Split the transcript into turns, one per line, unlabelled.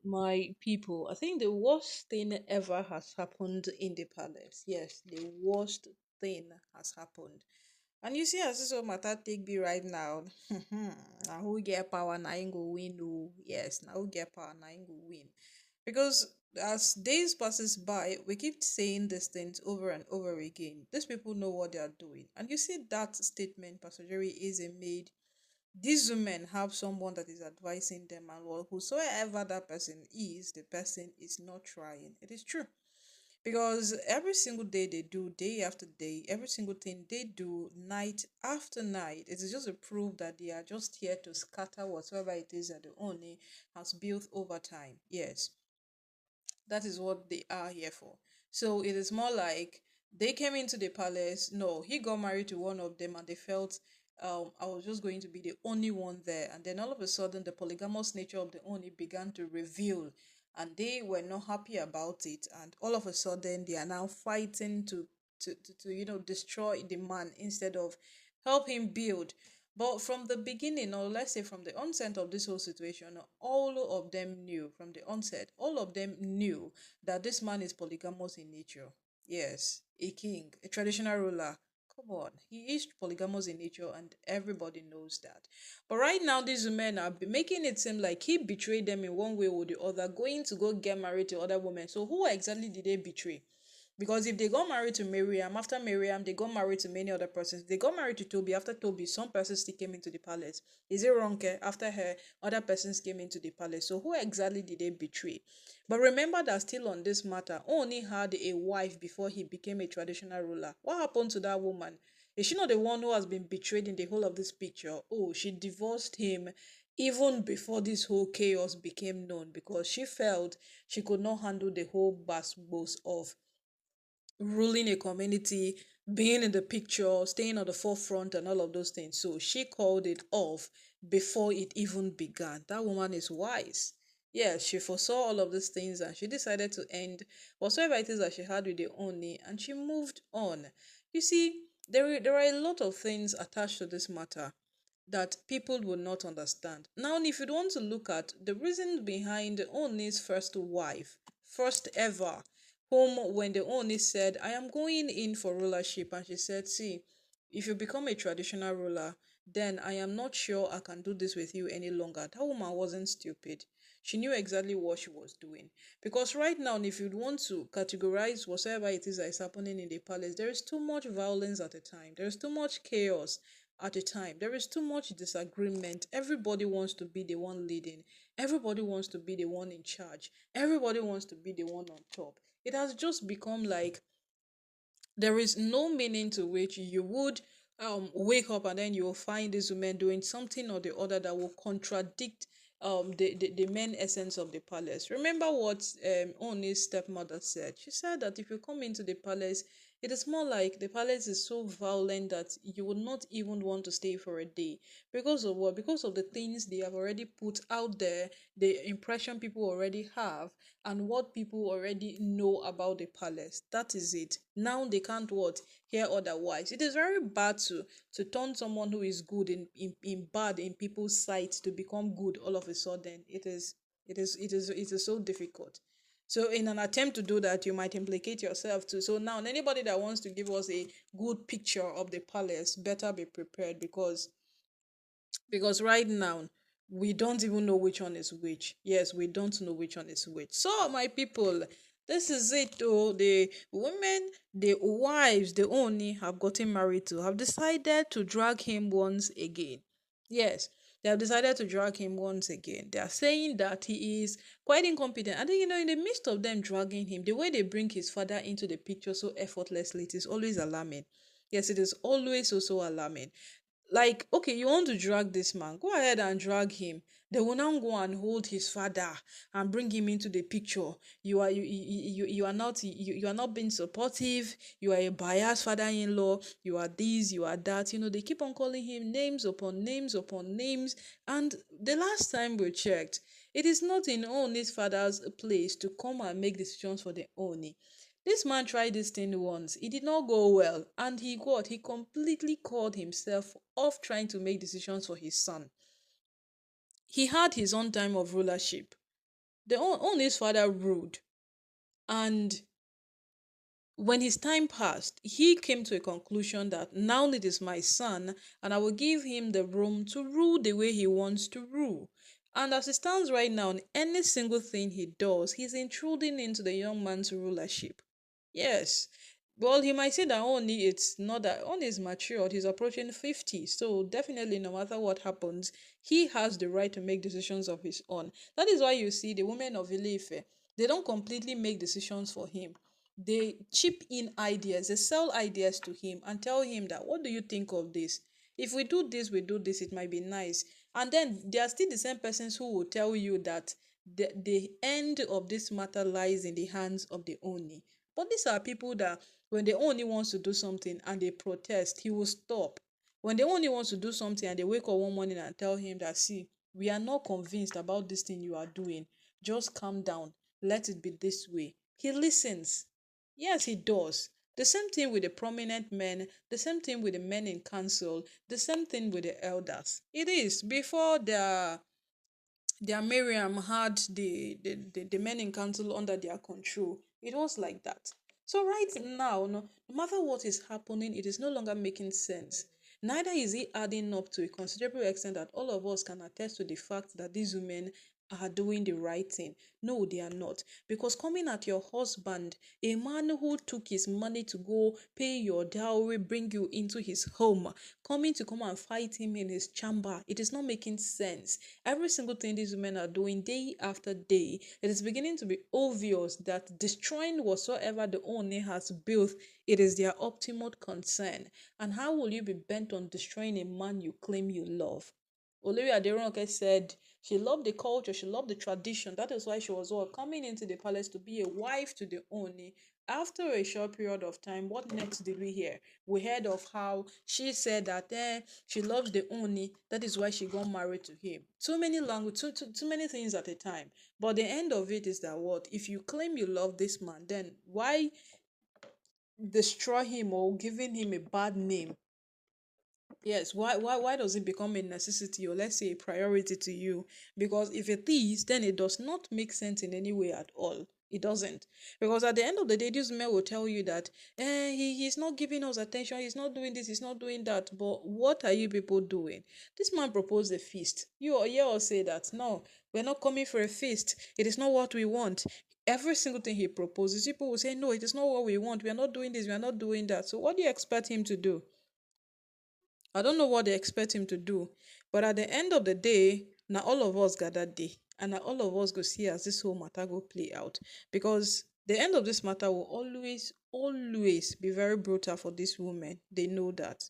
My people, I think the worst thing ever has happened in the palace. Yes, the worst thing has happened. And you see, as this whole matter take be right now, now who get power, now ain't go win. Oh, yes, now who get power, now ain't go win. Because as days passes by, we keep saying these things over and over again. These people know what they are doing. And you see that statement Pastor Jerry is made, these women have someone that is advising them, and well, whosoever that person is, the person is not trying. It is true. Because every single day they do, day after day, every single thing they do, night after night, it is just a proof that they are just here to scatter whatever it is that the only has built over time. Yes, that is what they are here for. So it is more like they came into the palace. No, he got married to one of them, and they felt I was just going to be the only one there. And then all of a sudden, the polygamous nature of the Oni began to reveal, and they were not happy about it. And all of a sudden, they are now fighting to destroy the man instead of help him build. But from the beginning, or let's say from the onset of this whole situation, all of them knew from the onset, all of them knew that this man is polygamous in nature. Yes, a king, a traditional ruler. Come on, he is polygamous in nature, and everybody knows that. But right now, these women are making it seem like he betrayed them in one way or the other, going to go get married to other women. So, who exactly did they betray? Because if they got married to Miriam, after Miriam, they got married to many other persons. They got married to Toby. After Toby, some persons still came into the palace. Is it wrong? After her, other persons came into the palace. So who exactly did they betray? But remember that still on this matter, only had a wife before he became a traditional ruler. What happened to that woman? Is she not the one who has been betrayed in the whole of this picture? Oh, she divorced him even before this whole chaos became known, because she felt she could not handle the whole bass of ruling a community, being in the picture, staying on the forefront, and all of those things. So she called it off before it even began. That woman is wise. Yes, she foresaw all of these things, and she decided to end whatsoever it is that she had with the Oni, and she moved on. You see, there are a lot of things attached to this matter that people will not understand. Now, if you want to look at the reason behind Oni's first wife, first ever, whom when the Oni said, I am going in for rulership, and she said, see, if you become a traditional ruler, then I am not sure I can do this with you any longer. That woman wasn't stupid. She knew exactly what she was doing. Because right now, if you want to categorize whatever it is that is happening in the palace, there is too much violence at a time. There is too much chaos at a time. There is too much disagreement. Everybody wants to be the one leading. Everybody wants to be the one in charge. Everybody wants to be the one on top. It has just become like there is no meaning to which you would wake up and then you will find these women doing something or the other that will contradict the main essence of the palace. Remember what Oni's stepmother said. She said that if you come into the palace, it is more like the palace is so violent that you would not even want to stay for a day. Because of what? Because of the things they have already put out there, the impression people already have, and what people already know about the palace. That is it. Now they can't what? Hear otherwise. It is very bad to turn someone who is good in bad in people's sight to become good all of a sudden. It is so difficult. So in an attempt to do that, you might implicate yourself too. So now anybody that wants to give us a good picture of the palace better be prepared, because right now we don't even know which one is which. Yes, we don't know which one is which. So my people, this is it. Oh, the women, the wives, the only have gotten married to, have decided to drag him once again. Yes, they have decided to drag him once again. They are saying that he is quite incompetent. I think, in the midst of them dragging him, the way they bring his father into the picture so effortlessly, it is always alarming. Yes, it is always also alarming. Like, okay, you want to drag this man, go ahead and drag him. They will now go and hold his father and bring him into the picture. You are not, you are not being supportive. You are a biased father-in-law. You are this, you are that. They keep on calling him names upon names upon names. And the last time we checked, it is not in Oni's father's place to come and make decisions for the Oni. This man tried this thing once. It did not go well. And he completely called himself off trying to make decisions for his son. He had his own time of rulership. Oni's father ruled, and when his time passed, he came to a conclusion that now it is my son, and I will give him the room to rule the way he wants to rule. And as it stands right now, in any single thing he does, he's intruding into the young man's rulership. Yes. Well, he might say that only it's not that only is matured, he's approaching 50. So definitely no matter what happens, he has the right to make decisions of his own. That is why you see the women of Ileife, they don't completely make decisions for him. They chip in ideas, they sell ideas to him and tell him that what do you think of this? If we do this, it might be nice. And then there are still the same persons who will tell you that the end of this matter lies in the hands of the Oni. But these are people that when the Oni wants to do something and they protest, he will stop. When the Oni wants to do something and they wake up one morning and tell him that, see, we are not convinced about this thing you are doing. Just calm down. Let it be this way. He listens. Yes, he does. The same thing with the prominent men, the same thing with the men in council, the same thing with the elders. It is. Before their Miriam had the men in council under their control. It was like that. So right now, no matter what is happening, it is no longer making sense. Neither is it adding up to a considerable extent that all of us can attest to the fact that these women are doing the right thing. No, they are not. Because coming at your husband, a man who took his money to go pay your dowry, bring you into his home, coming to come and fight him in his chamber, it is not making sense. Every single thing these women are doing day after day, it is beginning to be obvious that destroying whatsoever the Oni has built, it is their ultimate concern. And how will you be bent on destroying a man you claim you love? Olivia Aderonke said she loved the culture, she loved the tradition. That is why she was all coming into the palace to be a wife to the Oni. After a short period of time, what next did we hear? We heard of how she said that she loves the Oni, that is why she got married to him. Too many language, too many things at a time. But the end of it is that what? If you claim you love this man, then why destroy him or giving him a bad name? Yes, why does it become a necessity or let's say a priority to you? Because if it is, then it does not make sense in any way at all. It doesn't. Because at the end of the day, this man will tell you that he's not giving us attention, he's not doing this, he's not doing that. But what are you people doing? This man proposed a feast. You all say that no, we're not coming for a feast. It is not what we want. Every single thing he proposes, people will say, no, it is not what we want. We are not doing this, we are not doing that. So what do you expect him to do? I don't know what they expect him to do. But at the end of the day, now all of us got that day. And now all of us go see as this whole matter go play out. Because the end of this matter will always, always be very brutal for this woman. They know that.